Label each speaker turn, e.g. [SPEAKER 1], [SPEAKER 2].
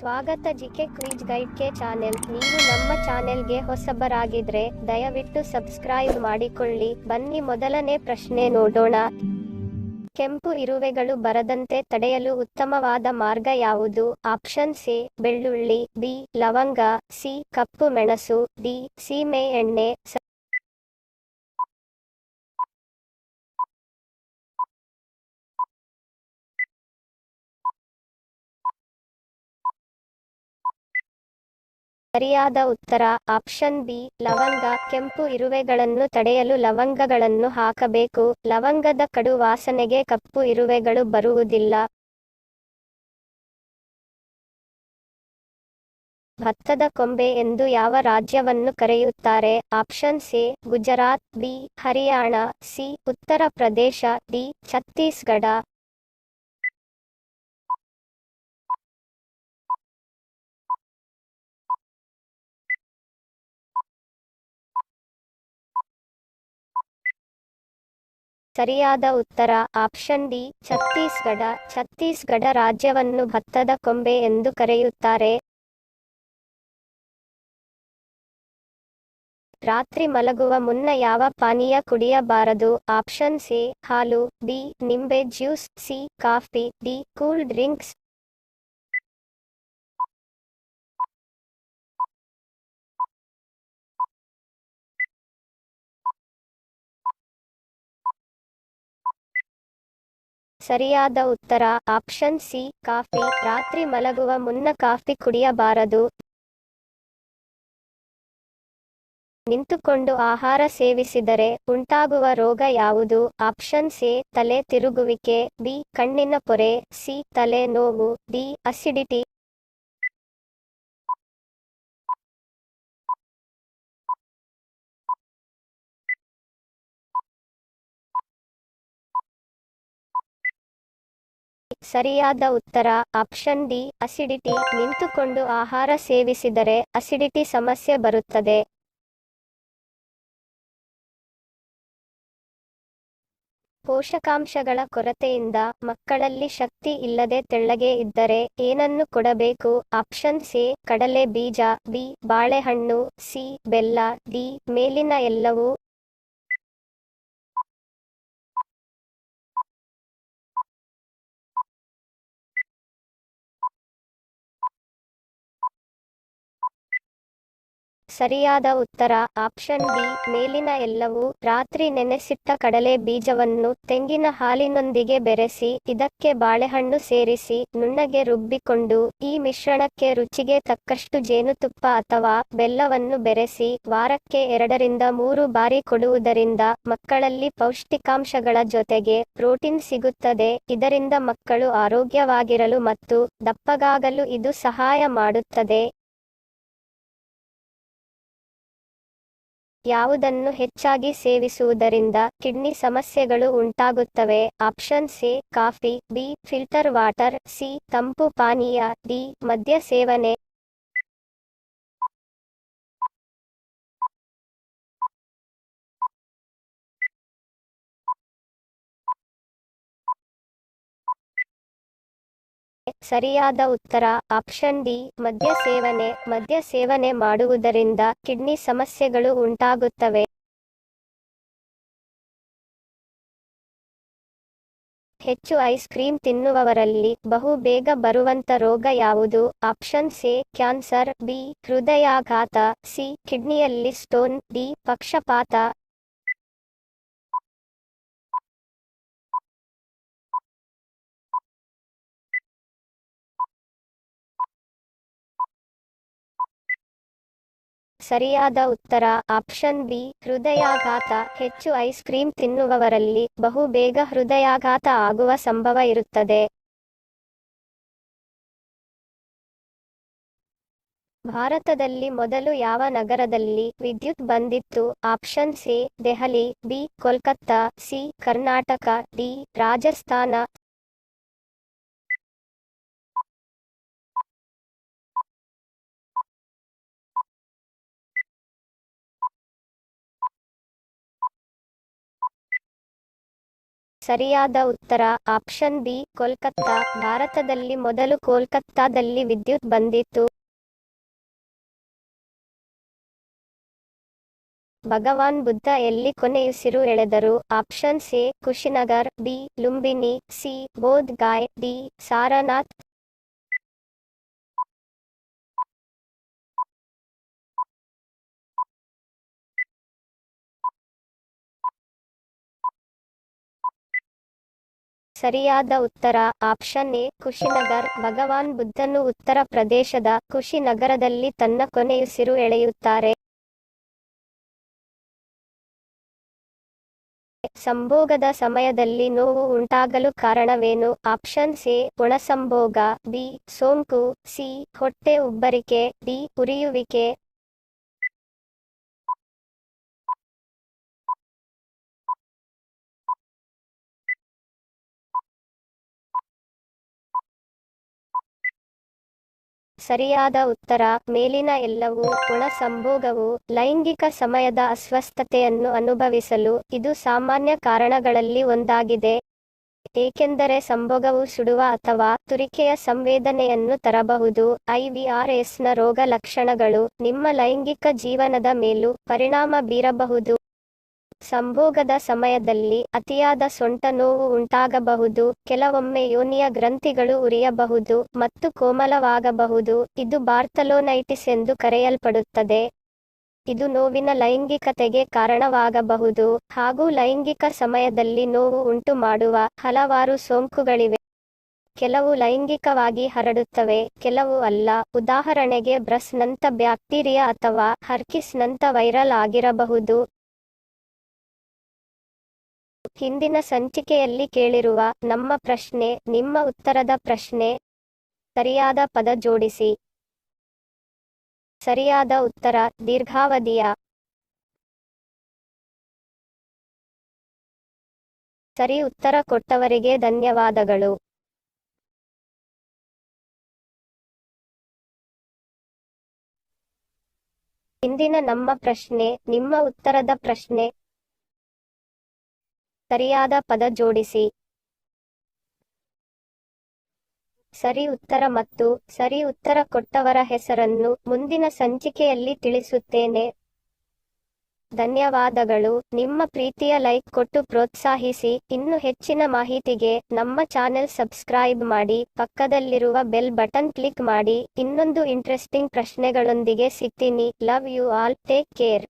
[SPEAKER 1] ಸ್ವಾಗತ GK quiz ಗೈಡ್ಗೆ channel. ನೀವು ನಮ್ಮ ಚಾನೆಲ್ಗೆ ಹೊಸಬರಾಗಿದ್ರೆ ದಯವಿಟ್ಟು ಸಬ್ಸ್ಕ್ರೈಬ್ ಮಾಡಿಕೊಳ್ಳಿ. ಬನ್ನಿ ಮೊದಲನೇ ಪ್ರಶ್ನೆ ನೋಡೋಣ. ಕೆಂಪು ಇರುವೆಗಳು ಬರದಂತೆ ತಡೆಯಲು ಉತ್ತಮವಾದ ಮಾರ್ಗ ಯಾವುದು? ಆಪ್ಷನ್ ಎ ಬೆಳ್ಳುಳ್ಳಿ, ಬಿ ಲವಂಗ, ಸಿ ಕಪ್ಪು ಮೆಣಸು, ಡಿ ಸೀಮೆ ಎಣ್ಣೆ. ಸರಿಯಾದ ಉತ್ತರ ಆಪ್ಷನ್ ಬಿ ಲವಂಗ. ಕೆಂಪು ಇರುವೆಗಳನ್ನು ತಡೆಯಲು ಲವಂಗಗಳನ್ನು ಹಾಕಬೇಕು. ಲವಂಗದ ಕಡು ವಾಸನೆಗೆ ಕಪ್ಪು ಇರುವೆಗಳು ಬರುವುದಿಲ್ಲ. ಭತ್ತದ ಕೊಂಬೆ ಎಂದು ಯಾವ ರಾಜ್ಯವನ್ನು ಕರೆಯುತ್ತಾರೆ? Option A Gujarat, B Haryana, C Uttar Pradesh, D Chhattisgarh. ಸರಿಯಾದ ಉತ್ತರ ಆಪ್ಷನ್ ಡಿ ಛತ್ತೀಸ್ಗಢ. ಛತ್ತೀಸ್ಗಢ ರಾಜ್ಯವನ್ನು ಭತ್ತದ ಕೊಂಬೆ ಎಂದು ಕರೆಯುತ್ತಾರೆ. ರಾತ್ರಿ ಮಲಗುವ ಮುನ್ನ ಯಾವ ಪಾನೀಯ ಕುಡಿಯಬಾರದು? ಆಪ್ಷನ್ ಎ ಹಾಲು, ಬಿ ನಿಂಬೆ juice, C coffee, D cool drinks. ಸರಿಯಾದ ಉತ್ತರ ಆಪ್ಷನ್ ಸಿ ಕಾಫಿ. ರಾತ್ರಿ ಮಲಗುವ ಮುನ್ನ ಕಾಫಿ ಕುಡಿಯಬಾರದು. ನಿಂತುಕೊಂಡು ಆಹಾರ ಸೇವಿಸಿದರೆ ಉಂಟಾಗುವ ರೋಗ ಯಾವುದು? ಆಪ್ಷನ್ ಎ ತಲೆ ತಿರುಗುವಿಕೆ, ಬಿ ಕಣ್ಣಿನ ಪೊರೆ, ಸಿ ತಲೆ ನೋವು, ಡಿ ಅಸಿಡಿಟಿ. ಸರಿಯಾದ ಉತ್ತರ ಆಪ್ಷನ್ ಡಿ ಅಸಿಡಿಟಿ. ನಿಂತುಕೊಂಡು ಆಹಾರ ಸೇವಿಸಿದರೆ ಅಸಿಡಿಟಿ ಸಮಸ್ಯೆ ಬರುತ್ತದೆ. ಪೋಷಕಾಂಶಗಳ ಕೊರತೆಯಿಂದ ಮಕ್ಕಳಲ್ಲಿ ಶಕ್ತಿ ಇಲ್ಲದೆ ತೆಳ್ಳಗೆ ಇದ್ದರೆ ಏನನ್ನು ಕೊಡಬೇಕು? ಆಪ್ಷನ್ ಎ ಕಡಲೆ ಬೀಜ, ಬಿ ಬಾಳೆಹಣ್ಣು, ಸಿ ಬೆಲ್ಲ, ಡಿ ಮೇಲಿನ ಎಲ್ಲವೂ. ಸರಿಯಾದ ಉತ್ತರ ಆಪ್ಷನ್ ಬಿ ಮೇಲಿನ ಎಲ್ಲವೂ. ರಾತ್ರಿ ನೆನೆಸಿಟ್ಟ ಕಡಲೆ ಬೀಜವನ್ನು ತೆಂಗಿನ ಹಾಲಿನೊಂದಿಗೆ ಬೆರೆಸಿ ಇದಕ್ಕೆ ಬಾಳೆಹಣ್ಣು ಸೇರಿಸಿ ನುಣ್ಣಗೆ ರುಬ್ಬಿಕೊಂಡು ಈ ಮಿಶ್ರಣಕ್ಕೆ ರುಚಿಗೆ ತಕ್ಕಷ್ಟು ಜೇನುತುಪ್ಪ ಅಥವಾ ಬೆಲ್ಲವನ್ನು ಬೆರೆಸಿ ವಾರಕ್ಕೆ 2 ರಿಂದ 3 ಬಾರಿ ಕೊಡುವುದರಿಂದ ಮಕ್ಕಳಲ್ಲಿ ಪೌಷ್ಟಿಕಾಂಶಗಳ ಜೊತೆಗೆ ಪ್ರೋಟೀನ್ ಸಿಗುತ್ತದೆ. ಇದರಿಂದ ಮಕ್ಕಳು ಆರೋಗ್ಯವಾಗಿರಲು ಮತ್ತು ದಪ್ಪಗಾಗಲು ಇದು ಸಹಾಯ ಮಾಡುತ್ತದೆ. ಯಾವುದನ್ನು ಹೆಚ್ಚಾಗಿ ಸೇವಿಸುವುದರಿಂದ ಕಿಡ್ನಿ ಸಮಸ್ಯೆಗಳು ಉಂಟಾಗುತ್ತವೆ? Option A coffee, B filter water, C ತಂಪು ಪಾನೀಯ, ಡಿ ಮದ್ಯ ಸೇವನೆ. ಸರಿಯಾದ ಉತ್ತರ ಆಪ್ಷನ್ ಡಿ ಮದ್ಯ ಸೇವನೆ. ಮದ್ಯ ಸೇವನೆ ಮಾಡುವುದರಿಂದ ಕಿಡ್ನಿ ಸಮಸ್ಯೆಗಳು ಉಂಟಾಗುತ್ತವೆ. ಹೆಚ್ಚು ಐಸ್ ಕ್ರೀಮ್ ತಿನ್ನುವವರಲ್ಲಿ ಬಹು ಬೇಗ ಬರುವಂತ ರೋಗ ಯಾವುದು? ಆಪ್ಷನ್ ಎ ಕ್ಯಾನ್ಸರ್, ಬಿ ಹೃದಯಾಘಾತ, ಸಿ ಕಿಡ್ನಿಯಲ್ಲಿ ಸ್ಟೋನ್, ಡಿ ಪಕ್ಷಪಾತ. ಸರಿಯಾದ ಉತ್ತರ ಆಪ್ಷನ್ ಬಿ ಹೃದಯಾಘಾತ. ಹೆಚ್ಚು ಐಸ್ ಕ್ರೀಮ್ ತಿನ್ನುವವರಲ್ಲಿ ಬಹು ಬೇಗ ಹೃದಯಾಘಾತ ಆಗುವ ಸಂಭವ ಇರುತ್ತದೆ. ಭಾರತದಲ್ಲಿ ಮೊದಲು ಯಾವ ನಗರದಲ್ಲಿ ವಿದ್ಯುತ್ ಬಂದಿತ್ತು? Option A Delhi, B Kolkata, C Karnataka, D Rajasthan. ಸರಿಯಾದ ಉತ್ತರ ಆಪ್ಷನ್ ಬಿ ಕೋಲ್ಕತ್ತಾ. ಭಾರತದಲ್ಲಿ ಮೊದಲು ಕೋಲ್ಕತ್ತಾದಲ್ಲಿ ವಿದ್ಯುತ್ ಬಂದಿತ್ತು. ಭಗವಾನ್ ಬುದ್ಧ ಎಲ್ಲಿ ಕೊನೆಯುಸಿರು ಎಳೆದರು? Options A Kushinagar, B Lumbini, C Bodh Gaya, D Sarnath. ಸರಿಯಾದ ಉತ್ತರ ಆಪ್ಷನ್ ಎ ಕುಶಿನಗರ್. ಭಗವಾನ್ ಬುದ್ಧನು ಉತ್ತರ ಪ್ರದೇಶದ ಕುಶಿನಗರದಲ್ಲಿ ತನ್ನ ಕೊನೆಯುಸಿರು ಎಳೆಯುತ್ತಾರೆ. ಸಂಭೋಗದ ಸಮಯದಲ್ಲಿ ನೋವು ಉಂಟಾಗಲು ಕಾರಣವೇನು? ಆಪ್ಷನ್ಸ್ ಎ ಒಣಸಂಭೋಗ, ಬಿ ಸೋಂಕು, ಸಿ ಹೊಟ್ಟೆ ಉಬ್ಬರಿಕೆ, ಡಿ ಉರಿಯುವಿಕೆ. ಸರಿಯಾದ ಉತ್ತರ ಮೇಲಿನ ಎಲ್ಲವೂ. ಒಣಸಂಭೋಗವು ಲೈಂಗಿಕ ಸಮಯದ ಅಸ್ವಸ್ಥತೆಯನ್ನು ಅನುಭವಿಸಲು ಇದು ಸಾಮಾನ್ಯ ಕಾರಣಗಳಲ್ಲಿ ಒಂದಾಗಿದೆ, ಏಕೆಂದರೆ ಸಂಭೋಗವು ಸುಡುವ ಅಥವಾ ತುರಿಕೆಯ ಸಂವೇದನೆಯನ್ನು ತರಬಹುದು. IVRS ನ ರೋಗ ಲಕ್ಷಣಗಳು ನಿಮ್ಮ ಲೈಂಗಿಕ ಜೀವನದ ಮೇಲೂ ಪರಿಣಾಮ ಬೀರಬಹುದು. ಸಂಭೋಗದ ಸಮಯದಲ್ಲಿ ಅತಿಯಾದ ಸೊಂಟ ನೋವು ಉಂಟಾಗಬಹುದು, ಕೆಲವೊಮ್ಮೆ ಯೋನಿಯ ಗ್ರಂಥಿಗಳು ಉರಿಯಬಹುದು ಮತ್ತು ಕೋಮಲವಾಗಬಹುದು. ಇದು ಬಾರ್ತಲೋನೈಟಿಸ್ ಎಂದು ಕರೆಯಲ್ಪಡುತ್ತದೆ. ಇದು ನೋವಿನ ಲೈಂಗಿಕತೆಗೆ ಕಾರಣವಾಗಬಹುದು ಹಾಗೂ ಲೈಂಗಿಕ ಸಮಯದಲ್ಲಿ ನೋವು ಉಂಟು ಮಾಡುವ ಹಲವಾರು ಸೋಂಕುಗಳಿವೆ. ಕೆಲವು ಲೈಂಗಿಕವಾಗಿ ಹರಡುತ್ತವೆ, ಕೆಲವು ಅಲ್ಲ. ಉದಾಹರಣೆಗೆ ಬ್ರಸ್ ನಂಥ ಬ್ಯಾಕ್ಟೀರಿಯಾ ಅಥವಾ ಹರ್ಕಿಸ್ ನಂಥ ವೈರಲ್ ಆಗಿರಬಹುದು. ಹಿಂದಿನ ಸಂಚಿಕೆಯಲ್ಲಿ ಕೇಳಿರುವ ನಮ್ಮ ಪ್ರಶ್ನೆ ನಿಮ್ಮ ಉತ್ತರದ ಪ್ರಶ್ನೆ. ಸರಿಯಾದ ಪದ ಜೋಡಿಸಿ. ಸರಿಯಾದ ಉತ್ತರ ದೀರ್ಘಾವಧಿಯ. ಸರಿ ಉತ್ತರ ಕೊಟ್ಟವರಿಗೆ ಧನ್ಯವಾದಗಳು. ಇಂದಿನ ನಮ್ಮ ಪ್ರಶ್ನೆ ನಿಮ್ಮ ಉತ್ತರದ ಪ್ರಶ್ನೆ. ಸರಿಯಾದ ಪದ ಜೋಡಿಸಿ. ಸರಿ ಉತ್ತರ ಮತ್ತು ಸರಿ ಉತ್ತರ ಕೊಟ್ಟವರ ಹೆಸರನ್ನು ಮುಂದಿನ ಸಂಚಿಕೆಯಲ್ಲಿ ತಿಳಿಸುತ್ತೇನೆ. ಧನ್ಯವಾದಗಳು. ನಿಮ್ಮ ಪ್ರೀತಿಯ ಲೈಕ್ ಕೊಟ್ಟು ಪ್ರೋತ್ಸಾಹಿಸಿ. ಇನ್ನು ಹೆಚ್ಚಿನ ಮಾಹಿತಿಗೆ ನಮ್ಮ ಚಾನೆಲ್ ಸಬ್ಸ್ಕ್ರೈಬ್ ಮಾಡಿ, ಪಕ್ಕದಲ್ಲಿರುವ ಬೆಲ್ ಬಟನ್ ಕ್ಲಿಕ್ ಮಾಡಿ. ಇನ್ನೊಂದು ಇಂಟ್ರೆಸ್ಟಿಂಗ್ ಪ್ರಶ್ನೆಗಳೊಂದಿಗೆ ಸಿಗ್ತೀನಿ. Love you all. Take care.